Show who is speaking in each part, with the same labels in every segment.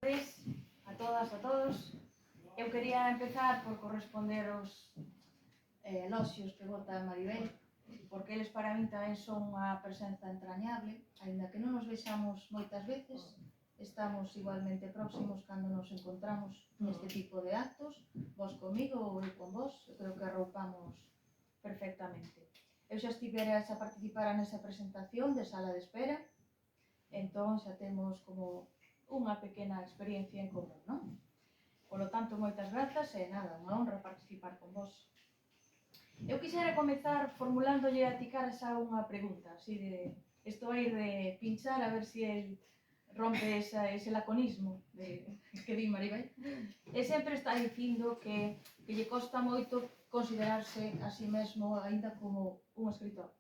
Speaker 1: tardes a todas, a todos. Eu quería empezar por corresponder aos eloxios que bota Maribel, porque eles para min tamén son unha presenza entrañable, aínda que non nos vexamos moitas veces, estamos igualmente próximos cando nos encontramos neste tipo de actos, vos comigo ou eu con vos, eu creo que arroupamos perfectamente. Eu xa estivera a participar nesa presentación de sala de espera, entón xa temos como unha pequena experiencia en común, non? Polo tanto, moitas grazas e nada, unha honra participar con vos. Eu quixera comezar formulándolle a ti cara xa unha pregunta, así de... Estou a ir de pinchar a ver se el rompe ese laconismo que di Maribel. E sempre está dicindo que lle costa moito considerarse a si mesmo aínda como un escritor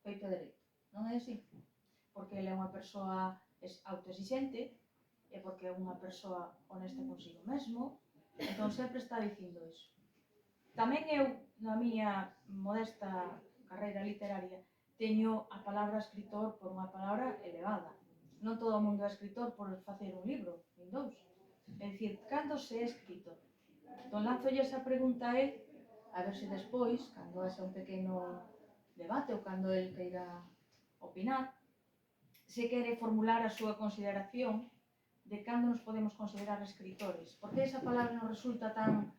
Speaker 1: feito de dereito. Non é así? Porque ele é unha persoa autoexixente e porque é unha persoa honesta consigo mesmo, entón sempre está dicindo iso. Tamén eu, na miña modesta carreira literaria, teño a palabra escritor por unha palabra elevada. Non todo o mundo é escritor por facer un libro, nin dous. É dicir, cando se é escritor? Entón lanzolle esa pregunta a él, a ver se despois, cando haxa un pequeno debate ou cando el queira opinar, se quere formular a súa consideración de cando nos podemos considerar escritores. Porque esa palabra nos resulta tan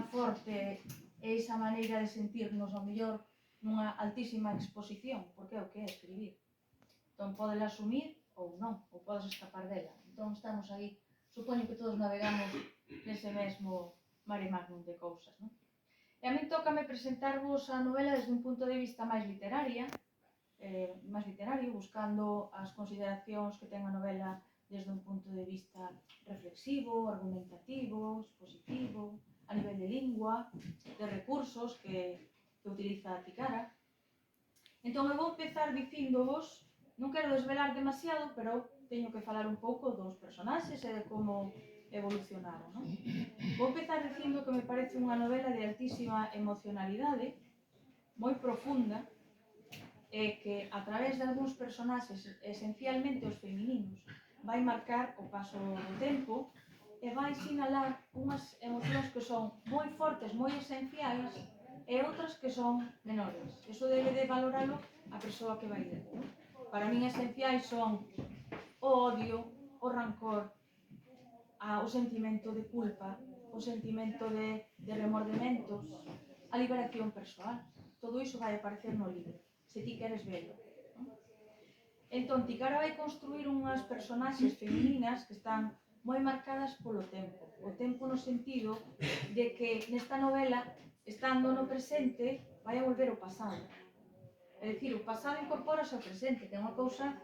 Speaker 1: forte e esa maneira de sentirnos ao mellor nunha altísima exposición, porque é o que é escribir. Entón, podela asumir ou non, ou podes escapar dela. Entón, estamos aí, supoño que todos navegamos nese mesmo mare magnum de cousas, non? E a min tócame presentarvos a novela desde un punto de vista máis literario, buscando as consideracións que ten a novela desde un punto de vista reflexivo, argumentativo, expositivo, a nivel de lingua, de recursos que utiliza a Ticara. Entón, eu vou empezar dicíndovos, non quero desvelar demasiado, pero teño que falar un pouco dos personaxes e de como evolucionaron, non? Vou empezar dicindo que me parece unha novela de altísima emocionalidade, moi profunda, e que a través de algúns personaxes, esencialmente os femininos, vai marcar o paso do tempo e vai sinalar unhas emocións que son moi fortes, moi esenciais, e outras que son menores. Iso debe de valoralo a persoa que vai ler. Para min esenciais son o odio, o rancor, o sentimento de culpa, o sentimento de remordementos, a liberación persoal. Todo iso vai aparecer no libro, se ti queres verlo. Entón, Ticara vai construir unhas personaxes femininas que están moi marcadas polo tempo. O tempo no sentido de que nesta novela, estando no presente, vai a volver ao pasado. É dicir, o pasado incorporase ao presente, que é unha cousa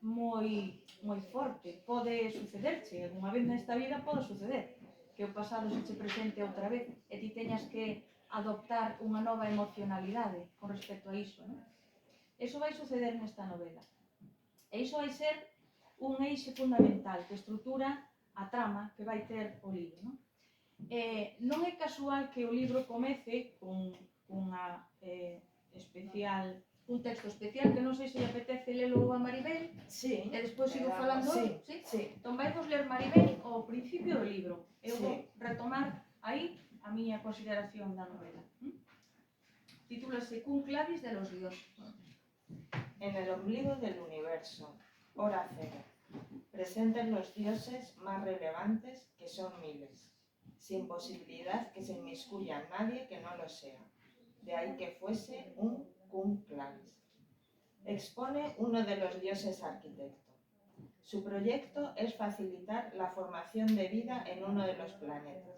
Speaker 1: moi forte. Pode sucederche, algunha vez nesta vida pode suceder, que o pasado se che presente outra vez e ti teñas que adoptar unha nova emocionalidade con respecto a iso, non? Iso vai suceder nesta novela. E iso vai ser un eixe fundamental que estrutura a trama que vai ter o libro, non? Non é casual que o libro comece con un texto especial que non sei se lle apetece lelo a Maribel,
Speaker 2: sí,
Speaker 1: e despois sigo falando.
Speaker 2: Sí.
Speaker 1: Entón vai vos ler Maribel ao principio do libro. Eu vou retomar aí a miña consideración da novela. Titúlase Cum clavis de los dioses.
Speaker 2: En el ombligo del universo, hora cero, presentes los dioses más relevantes, que son miles, sin posibilidad que se inmiscuya nadie que no lo sea. De ahí que fuese un cum clavis. Expone uno de los dioses arquitecto. Su proyecto es facilitar la formación de vida en uno de los planetas.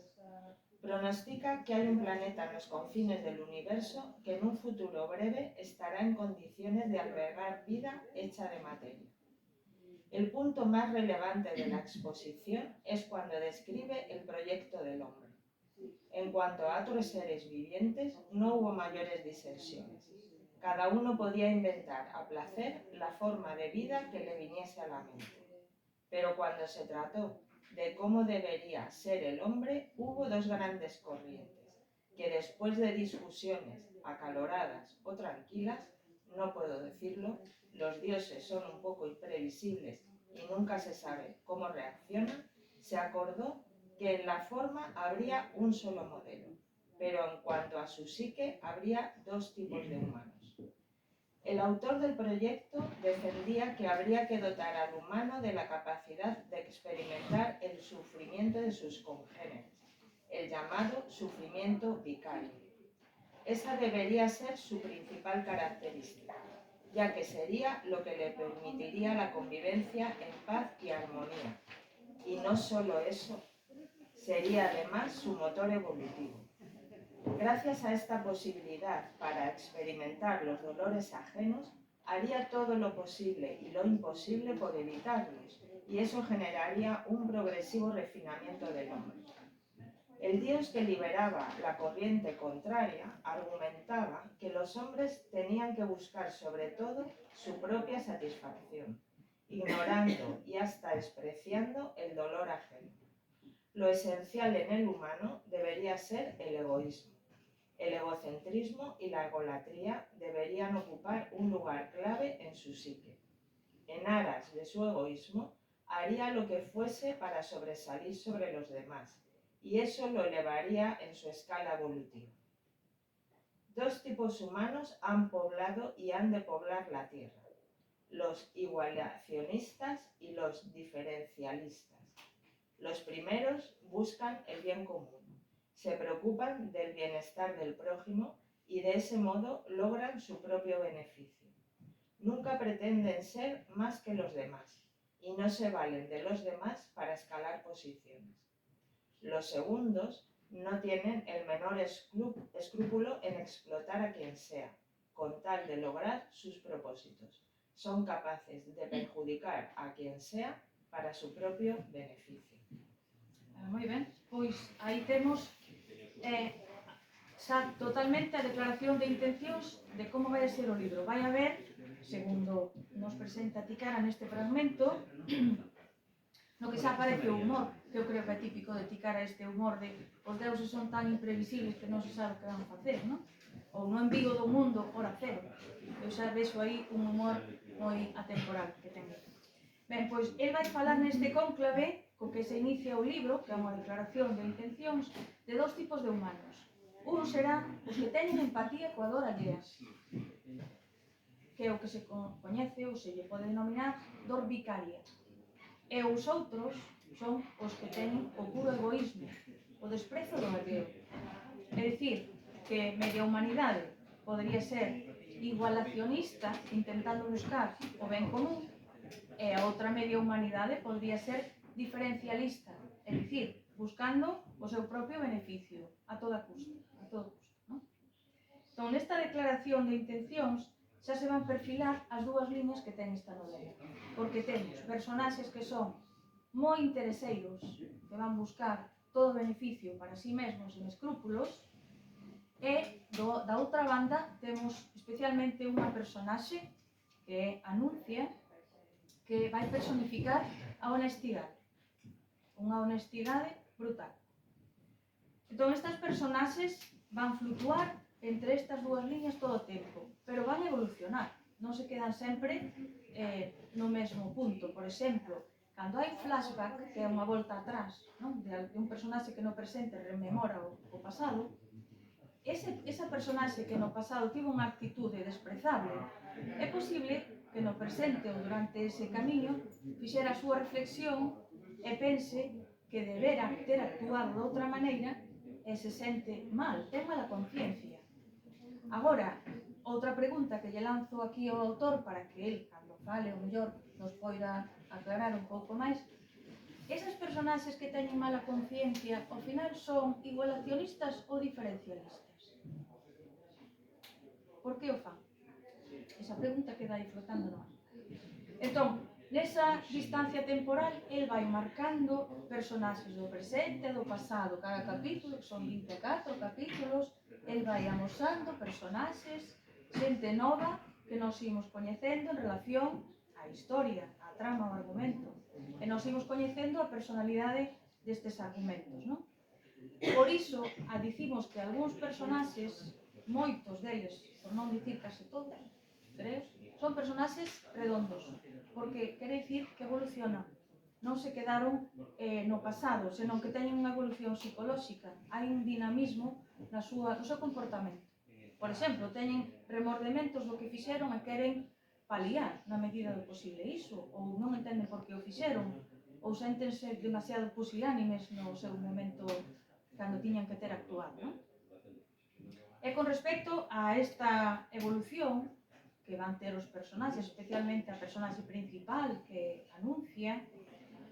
Speaker 2: Pronostica que hay un planeta en los confines del universo que en un futuro breve estará en condiciones de albergar vida hecha de materia. El punto más relevante de la exposición es cuando describe el proyecto del hombre. En cuanto a otros seres vivientes, no hubo mayores disensiones. Cada uno podía inventar a placer la forma de vida que le viniese a la mente. Pero cuando se trató de cómo debería ser el hombre, hubo dos grandes corrientes, que después de discusiones acaloradas o tranquilas, no puedo decirlo, los dioses son un poco imprevisibles y nunca se sabe cómo reaccionan, se acordó que en la forma habría un solo modelo, pero en cuanto a su psique habría dos tipos de humanos. El autor del proyecto defendía que habría que dotar al humano de la capacidad de experimentar el sufrimiento de sus congéneres, el llamado sufrimiento vicario. Esa debería ser su principal característica, ya que sería lo que le permitiría la convivencia en paz y armonía. Y no solo eso, sería además su motor evolutivo. Gracias a esta posibilidad para experimentar los dolores ajenos, haría todo lo posible y lo imposible por evitarlos, y eso generaría un progresivo refinamiento del hombre. El Dios que liberaba la corriente contraria argumentaba que los hombres tenían que buscar sobre todo su propia satisfacción, ignorando y hasta despreciando el dolor ajeno. Lo esencial en el humano debería ser el egoísmo. El egocentrismo y la egolatría deberían ocupar un lugar clave en su psique. En aras de su egoísmo, haría lo que fuese para sobresalir sobre los demás, y eso lo elevaría en su escala evolutiva. Dos tipos humanos han poblado y han de poblar la Tierra: los igualacionistas y los diferencialistas. Los primeros buscan el bien común, se preocupan del bienestar del prójimo y de ese modo logran su propio beneficio. Nunca pretenden ser más que los demás y no se valen de los demás para escalar posiciones. Los segundos no tienen el menor escrúpulo en explotar a quien sea, con tal de lograr sus propósitos. Son capaces de perjudicar a quien sea para su propio beneficio.
Speaker 1: Moi ben, pois aí temos xa totalmente a declaración de intencións de como vai a ser o libro. Vai haber, segundo nos presenta Tikara neste fragmento, no que xa aparece o humor, que eu creo que é típico de Tikara, este humor de os deuses son tan imprevisibles que non se sabe o que van facer, non? Ou no embigo do mundo, hora cero. Eu xa vexo aí un humor moi atemporal que ten. Ben, pois, el vai falar neste cónclave co que se inicia o libro, que é unha declaración de intencións, de dos tipos de humanos. Un será os que teñen empatía coa dor allea, que é o que se coñece ou se lle pode denominar dor vicaria. E os outros son os que teñen o puro egoísmo, o desprezo do alleo. É dicir, que media humanidade podería ser igualacionista, intentando buscar o ben común, e a outra media humanidade podría ser diferencialista, é dicir, buscando o seu propio beneficio a toda custa, non? Entón, nesta declaración de intencións xa se van perfilar as dúas liñas que ten esta novela, porque temos personaxes que son moi intereseiros, que van buscar todo o beneficio para si mesmos sen escrúpulos, e da outra banda temos especialmente unha personaxe que é Anuncia, que vai personificar a honestidade, unha honestidade brutal. Entón, estas personaxes van flutuar entre estas dúas liñas todo o tempo, pero van evolucionar, non se quedan sempre no mesmo punto. Por exemplo, cando hai flashback, que é unha volta atrás, non? De un personaxe que no presente rememora o pasado, esa personaxe que no pasado tivo unha actitude desprezable, é posible que no presente ou durante ese camiño fixera a súa reflexión e pense que debera ter actuado de outra maneira e se sente mal, ten mala conciencia. Agora, outra pregunta que lle lanzo aquí ao autor para que el, cando fale, o mellor, nos poida aclarar un pouco máis. Esas personaxes que teñen mala conciencia, ao final son igualacionistas ou diferencialistas? Por que o fan? Esa pregunta queda aí flotando no ar. Entón, nesa distancia temporal, el vai marcando personaxes do presente e do pasado. Cada capítulo, que son 24 capítulos, el vai amosando personaxes, xente nova que nos imos coñecendo en relación á historia, á trama, ao argumento. E nos imos coñecendo a personalidade destes argumentos, non? Por iso, dicimos que algúns personaxes, moitos deles, por non dicir case todos, creo, son personaxes redondos, porque quere dicir que evolucionan, non se quedaron no pasado, senón que teñen unha evolución psicolóxica. Hai un dinamismo no seu comportamento. Por exemplo, teñen remordementos do que fixeron e queren paliar na medida do posible iso, ou non entenden por que o fixeron, ou séntense demasiado pusilánimes no seu momento cando tiñan que ter actuado, non? E con respecto a esta evolución que van ter os personaxes, especialmente a personaxe principal que anuncia,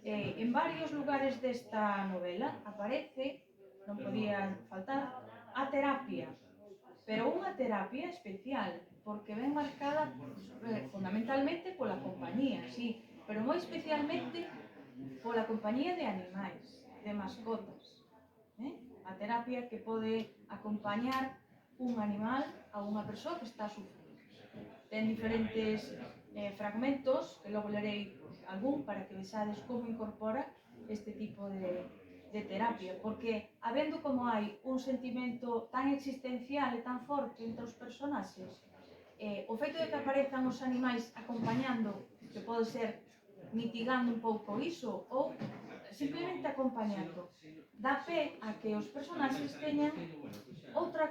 Speaker 1: en varios lugares desta novela aparece, non podía faltar, a terapia, pero unha terapia especial, porque ven marcada fundamentalmente pola compañía, sí, pero moi especialmente pola compañía de animais, de mascotas. A terapia que pode acompañar un animal a unha persoa que está a sufrir. Ten diferentes fragmentos, que logo lerei algún para que vexades como incorpora este tipo de terapia, porque habendo como hai un sentimento tan existencial e tan forte entre os personaxes, o feito de que aparezan os animais acompañando, que pode ser mitigando un pouco iso, ou simplemente acompañando, dá pé a que os personaxes teñan outro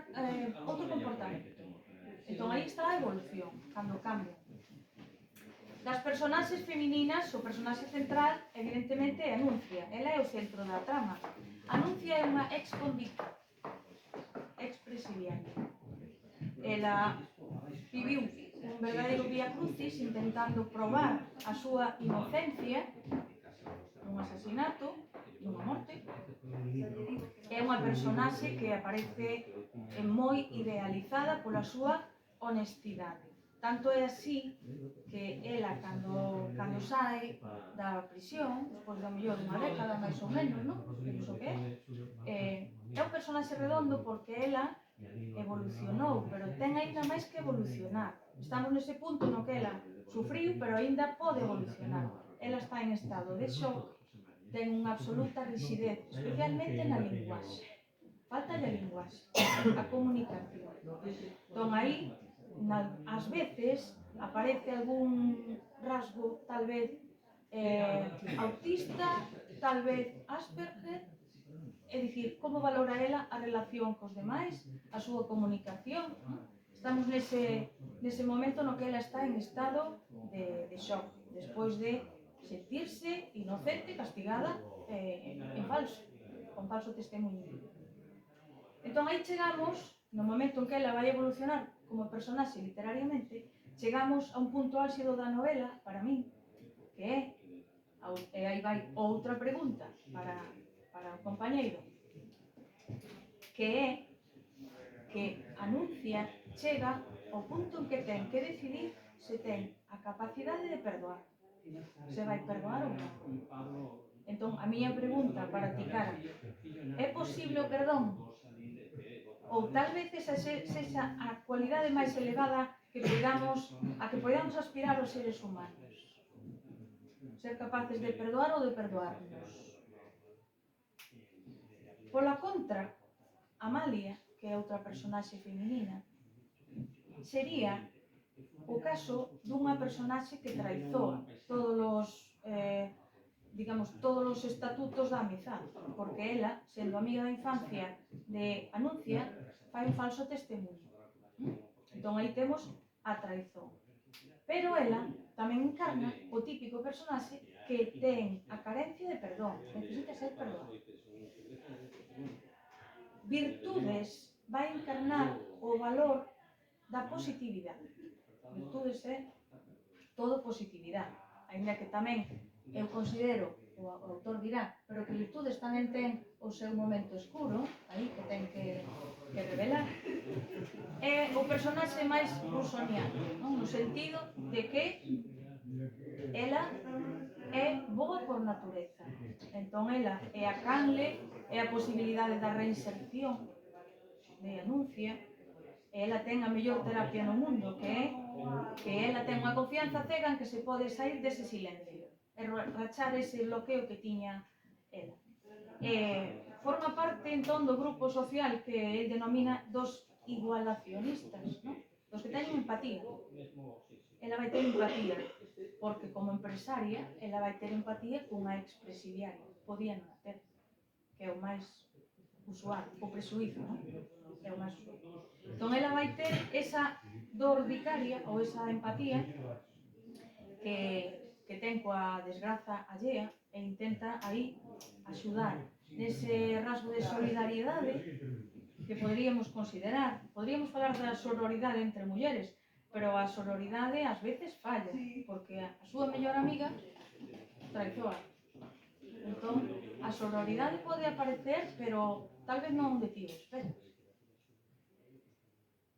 Speaker 1: comportamento. Entón aí está a evolución, cando cambian. Das personaxes femininas, o personaxe central, evidentemente, é Anuncia. Ela é o centro da trama. Anuncia é unha ex-convicta, ex-presidiaria. Ela viviu un verdadeiro vía crucis intentando probar a súa inocencia nun asasinato, nunha morte. É unha personaxe que aparece moi idealizada pola súa honestidade. Tanto é así que ela, cando sae da prisión, despois da mellor unha década, máis ou menos, non? Iso que é un personaxe redondo porque ela evolucionou, pero ten aínda máis que evolucionar. Estamos nese punto no que ela sufriu, pero aínda pode evolucionar. Ela está en estado de shock, ten unha absoluta rigidez, especialmente na linguaxe. Falta a linguaxe, a comunicación. Entón aí, ás veces, aparece algún rasgo, tal vez autista, tal vez Asperger, é dicir, como valora ela a relación cos demais, a súa comunicación. Estamos nese momento no que ela está en estado de shock, despois de sentirse inocente, castigada en falso, con falso testemunho. Entón aí chegamos, no momento en que ela vai evolucionar como personaxe literariamente, chegamos a un punto álxido da novela, para min, que é, e aí vai outra pregunta para o compañeiro, que é que Anuncia chega ao punto en que ten que decidir se ten a capacidade de perdoar, se vai perdoar ou non. Entón, a miña pregunta para ti, Cara, é posible o perdón? Ou tal vez esa sexa a cualidade máis elevada a que podamos aspirar os seres humanos? Ser capaces de perdoar ou de perdoarnos? Pola contra, Amalia, que é outra personaxe feminina, sería o caso dunha personaxe que traizoa todos os estatutos da amizade, porque ela, sendo amiga da infancia de Anuncia, fai un falso testemunho. Entón aí temos a traizón. Pero ela tamén encarna o típico personaxe que ten a carencia de perdón, necesita ser perdoado. Virtudes vai encarnar o valor da positividade. Virtudes é todo positividade, ainda que tamén eu considero, o autor dirá, pero que virtudes tamén ten o seu momento escuro, aí que ten que revelar. É o personaxe máis rusoniano, no sentido de que ela é boa por natureza. Entón ela é a canle, é a posibilidade da reinserción de Anuncia, e ela ten a mellor terapia no mundo, que é que ela ten unha confianza cega en que se pode sair dese silencio e rachar ese bloqueo que tiña ela. Forma parte entón do grupo social que el denomina dos igualacionistas, non? Dos que teñen empatía. Ela vai ter empatía. porque como empresaria ela vai ter empatía cunha expresidiaria, podía non a ter, que é o máis usual, o presuízo, non? É o máis usual. Entón ela vai ter esa dor vicaria ou esa empatía que ten coa desgraza allea e intenta aí axudar nese rasgo de solidariedade que poderíamos considerar. Poderíamos falar da sororidade entre mulleres, pero a sororidade ás veces falla, porque a súa mellor amiga traizoa. Entón, a sororidade pode aparecer, pero tal vez non de tío, espera.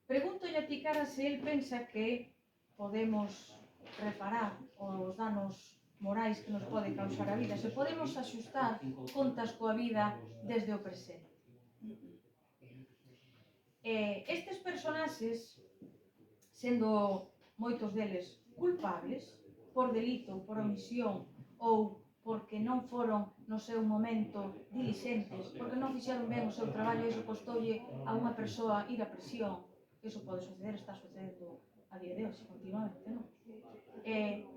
Speaker 1: Pregúntolle a ti, cara, se el pensa que podemos reparar os danos morais que nos pode causar a vida, se podemos axustar contas coa vida desde o presente. Estes personaxes, sendo moitos deles culpables por delito, por omisión ou porque non foron no seu momento dilixentes, porque non fixeron ben o seu traballo e iso costoulle a unha persoa ir a prisión. Iso pode suceder, está sucedendo a día de hoxe continuamente, non?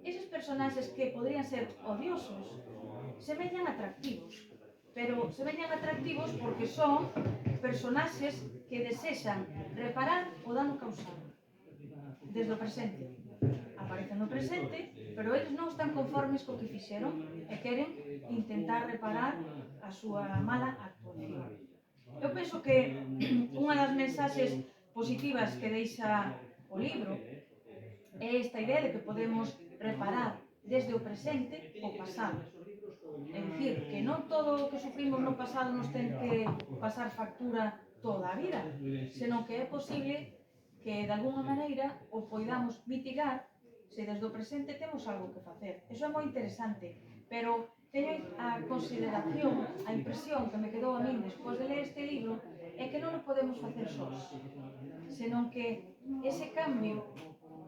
Speaker 1: Eses personaxes que podrían ser odiosos se veñan atractivos, pero se veñan atractivos porque son personaxes que desexan reparar o dano causado desde o presente. Aparecen no presente, pero eles non están conformes co que fixeron e queren intentar reparar a súa mala actuación. Eu penso que unha das mensaxes positivas que deixa o libro é esta idea de que podemos reparar desde o presente o pasado. É dicir, que non todo o que sufrimos no pasado nos ten que pasar factura toda a vida, senón que é posible que de alguna maneira o poidamos mitigar se desde o presente temos algo que facer. Eso é moi interesante, pero teño a consideración, a impresión que me quedou a min despois de ler este libro é que non o podemos facer sós, senón que ese cambio,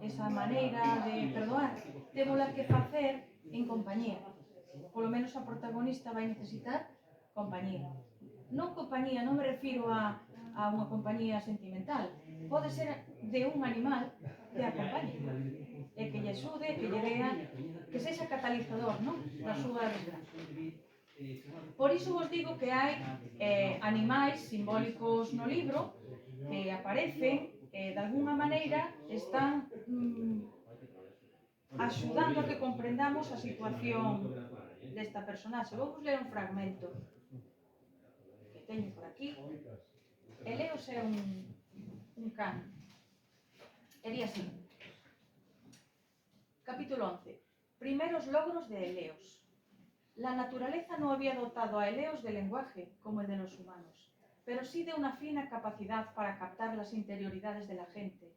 Speaker 1: esa maneira de perdoar, témola que facer en compañía. Polo menos a protagonista vai necesitar compañía. Non compañía, non me refiro a unha compañía sentimental. Pode ser de un animal que a acompañe e que lle axude, que lle dea, que sexa catalizador, non? Da súa desgraza. Por iso vos digo que hai animais simbólicos no libro que aparecen de alguna maneira están axudando a que comprendamos a situación desta personaxe. Vamos ler un fragmento que teño por aquí. Eleos é un can. E di así. Capítulo 11. Primeros logros de Eleos. La naturaleza no había dotado a Eleos de lenguaje como el de los humanos, pero sí de una fina capacidad para captar las interioridades de la gente.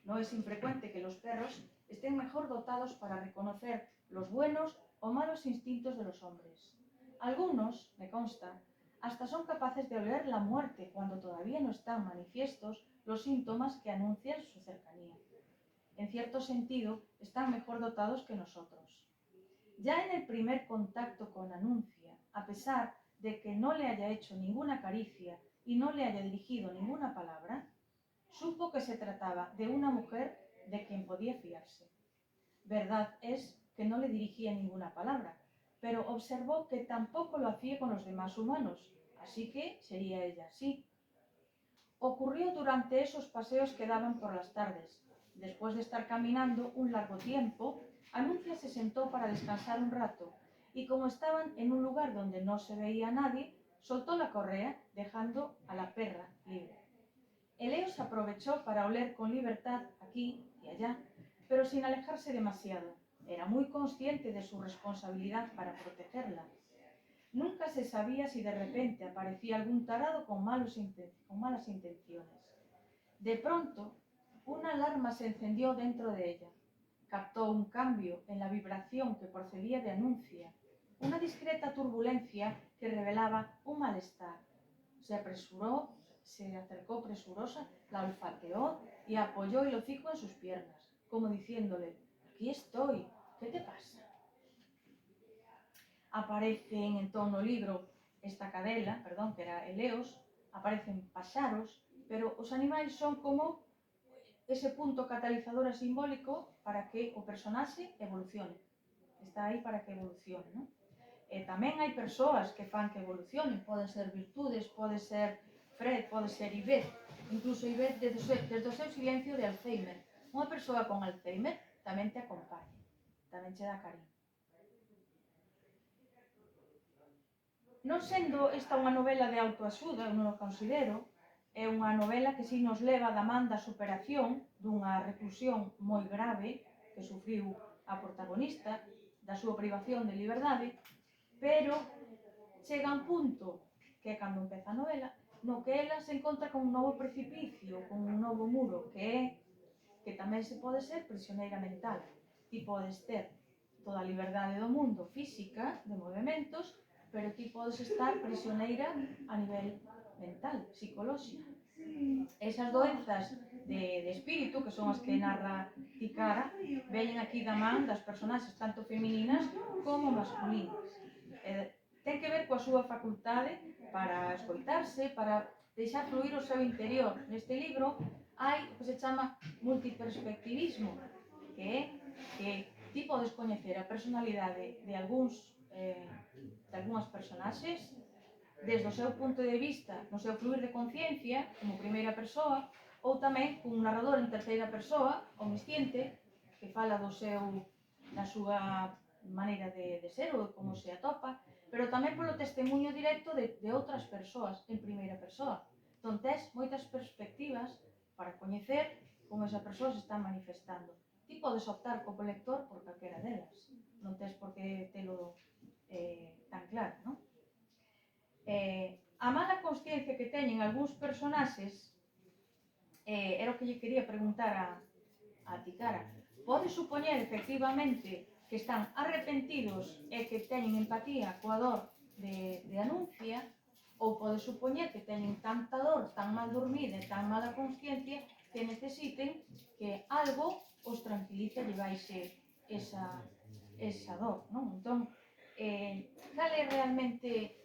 Speaker 1: No es infrecuente que los perros estén mejor dotados para reconocer los buenos o malos instintos de los hombres. Algunos, me consta, hasta son capaces de oler la muerte cuando todavía no están manifiestos los síntomas que anuncian su cercanía. En cierto sentido, están mejor dotados que nosotros. Ya en el primer contacto con Anuncia, a pesar de que no le haya hecho ninguna caricia y no le haya dirigido ninguna palabra, supo que se trataba de una mujer de quien podía fiarse. Verdad es que no le dirigía ninguna palabra, pero observó que tampoco lo hacía con los demás humanos, así que sería ella así. Ocurrió durante esos paseos que daban por las tardes. Después de estar caminando un largo tiempo, Anuncia se sentó para descansar un rato, y como estaban en un lugar donde no se veía a nadie, soltó la correa, dejando a la perra libre. Eleos aprovechó para oler con libertad aquí y allá, pero sin alejarse demasiado. Era muy consciente de su responsabilidad para protegerla. Nunca se sabía si de repente aparecía algún tarado con malas intenciones. De pronto, una alarma se encendió dentro de ella. Captó un cambio en la vibración que procedía de Anuncia, una discreta turbulencia que revelaba un malestar. Se apresuró, se acercó presurosa, la olfateó y apoyó el hocico en sus piernas, como diciéndole: «Aquí estoy, ¿qué te pasa?» Aparecen entón no libro esta cadela, que era Eleos, aparecen paxaros, pero os animais son como ese punto catalizador e simbólico para que o personaxe evolucione. Está aí para que evolucione, non? E tamén hai persoas que fan que evolucionen, poden ser virtudes, pode ser Fred, pode ser Ivette, incluso Ivette desde o seu silencio de Alzheimer. Unha persoa con Alzheimer tamén te acompaña, tamén che dá cariño. Non sendo esta unha novela de autoaxuda, eu non o considero, é unha novela que si nos leva da man da superación dunha reclusión moi grave que sufriu a protagonista, da súa privación de liberdade, pero chega un punto, que é cando empeza a novela, no que ela se encontra con un novo precipicio, con un novo muro, que é que tamén se pode ser prisioneira mental. Ti podes ter toda a liberdade do mundo física, de movimentos, pero ti podes estar prisioneira a nivel mental, psicolóxica. Esas doenzas de espírito, que son as que narra Ticara, veñen aquí da man das personaxes tanto femininas como masculinas. Ten que ver coa súa facultade para escoitarse, para deixar fluir o seu interior. Neste libro hai o que se chama multiperspectivismo, que é que ti podes coñecer a personalidade de algúns personaxes desde o seu punto de vista, no seu fluir de conciencia, como primeira persoa, ou tamén cun narrador en terceira persoa, omnisciente, que fala da súa maneira de ser ou como se atopa, pero tamén polo testemunho directo de outras persoas en primeira persoa. Entón, tes moitas perspectivas para coñecer como esa persoa se está manifestando. Ti podes optar como lector por calquera delas, non tes por que telo tan claro, non? A mala consciencia que teñen algúns personaxes era o que lle quería preguntar a Ticara. Pode supoñer, efectivamente, que están arrepentidos e que teñen empatía coa dor de Anuncia, ou pode supoñer que teñen tanta dor, tan mal dormida e tan mala consciencia que necesiten que algo os tranquilice e lle baixe esa dor, non? Entón, cal é realmente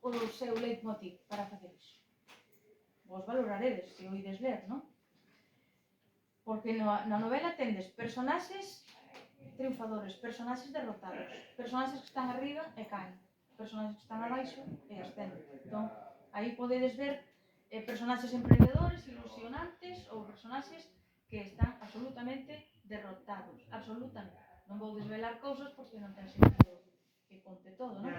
Speaker 1: o seu leitmotiv para facer iso? Vos valoraredes se oides ler, non? Porque na novela tendes personaxes triunfadores, personaxes derrotados, personaxes que están arriba e caen, personaxes que están abaixo e ascenden. Entón, aí podedes ver personaxes emprendedores, ilusionantes ou personaxes que están absolutamente derrotados, absolutamente. Non vou desvelar cousas porque non ten sentido que conte todo, non?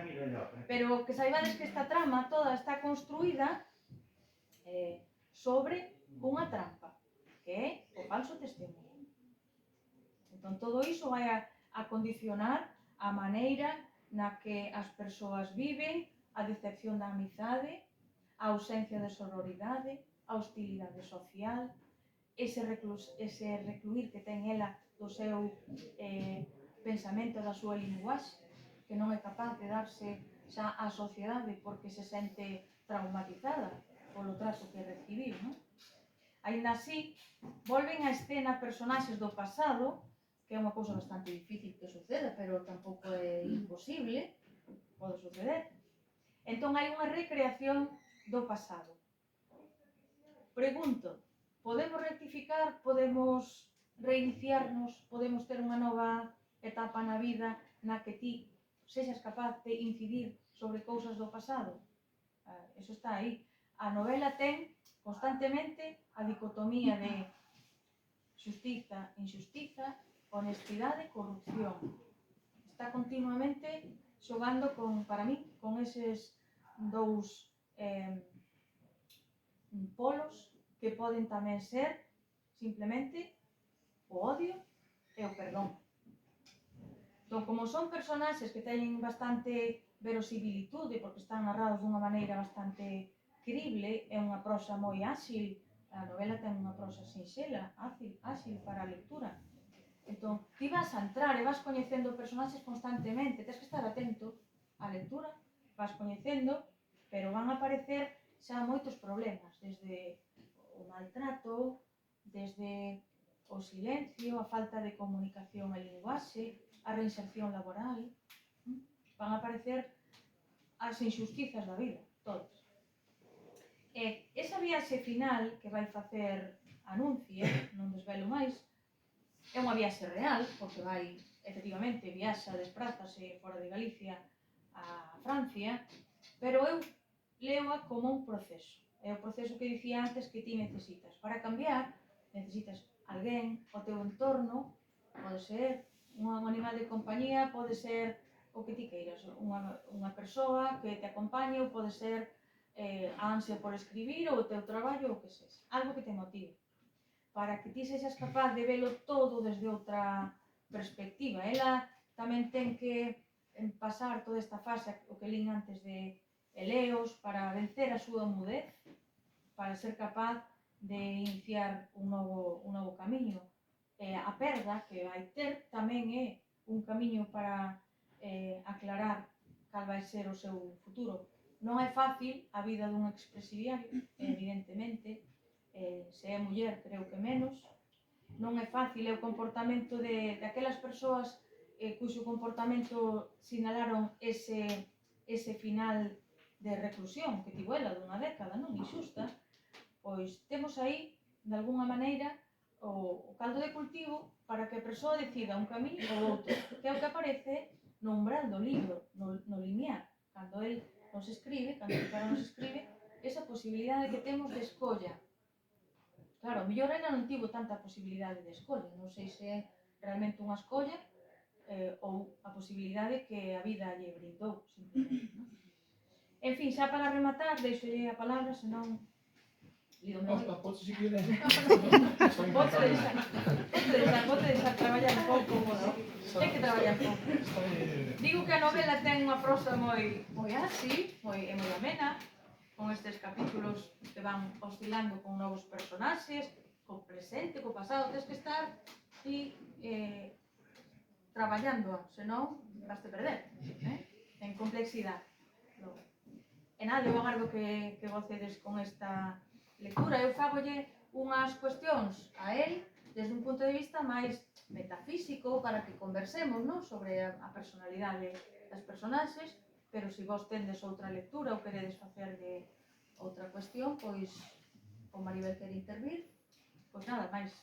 Speaker 1: Pero que saibades que esta trama toda está construída sobre unha trampa, que é o falso testemunho. Entón, todo iso vai a condicionar a maneira na que as persoas viven, a decepción da amizade, a ausencia de sororidade, a hostilidade social, ese recluir que ten ela do seu pensamento, da súa linguaxe, que non é capaz de darse xa á sociedade porque se sente traumatizada polo trato que recibiu, non? Aínda así, volven á escena personaxes do pasado, que é unha cousa bastante difícil que suceda, pero tampouco é imposible, pode suceder. Entón hai unha recreación do pasado. Pregunto, podemos rectificar, podemos reiniciarnos, podemos ter unha nova etapa na vida na que ti sexas capaz de incidir sobre cousas do pasado? Eso está aí. A novela ten constantemente a dicotomía de xustiza, injustiza, honestidade, corrupción. Está continuamente xogando para mí, con eses dous polos que poden tamén ser simplemente o odio e o perdón. Entón, como son personaxes que teñen bastante verosimilitude porque están narrados dunha maneira bastante crible, é unha prosa moi áxil, a novela ten unha prosa sinxela, áxil para a lectura. Entón, ti vas a entrar e vas coñecendo personaxes constantemente, tens que estar atento á lectura, vas coñecendo, pero van a aparecer xa moitos problemas, desde o maltrato, desde o silencio, a falta de comunicación e linguaxe, a reinserción laboral, van a aparecer as injustizas da vida, todas. E esa viaxe final que vai facer anuncie, non desvelo máis. É unha viaxe real, porque vai, efectivamente, viaxa, desprázase fora de Galicia a Francia, pero eu leoa como un proceso. É o proceso que dicía antes que ti necesitas. Para cambiar, necesitas alguén, o teu entorno, pode ser un animal de compañía, pode ser o que ti queiras, unha persoa que te acompañe, ou pode ser a ansia por escribir, ou o teu traballo, ou o que sexa. Algo que te motive. Para que ti sexas capaz de velo todo desde outra perspectiva. Ela tamén ten que pasar toda esta fase, o que lín antes de Eleos, para vencer a súa mudez, para ser capaz de iniciar un novo camiño. A perda que vai ter tamén é un camiño para aclarar cal vai ser o seu futuro. Non é fácil a vida dun expresidiario, evidentemente, se é muller creo que menos. Non é fácil o comportamento de aquelas persoas cuxo comportamento sinalaron ese final de reclusión que tivo ela dunha década, non? Inxusta. Pois temos aí, de alguna maneira, o caldo de cultivo para que a persoa decida un camiño ou outro, que é o que aparece no umbral do libro, no limiar. Cando el nos escribe, cando el para nos escribe, esa posibilidade que temos de escolla. Claro, o mellor ela non tivo tanta posibilidade de escolla, non sei se é realmente unha escolla ou a posibilidade que a vida lle brindou, simplemente, non? En fin, xa para rematar, deixolle a palabra, senón lídome moi.
Speaker 3: Podes si quieres.
Speaker 1: Pote deixar traballar un pouco, bueno, ten que traballar pouco. Digo que a novela ten unha prosa moi así, moi amena, con estes capítulos que van oscilando con novos personaxes, co presente, co pasado, tens que estar ti traballando, senón vas te perder, en complexidade. E nada, eu agardo que gocedes con esta lectura. Eu fagolle unhas cuestións a él desde un punto de vista máis metafísico para que conversemos, non? Sobre a personalidade das personaxes, pero se vos tendes outra lectura ou queredes facer de outra cuestión, pois o Maribel quere intervir, pois nada máis.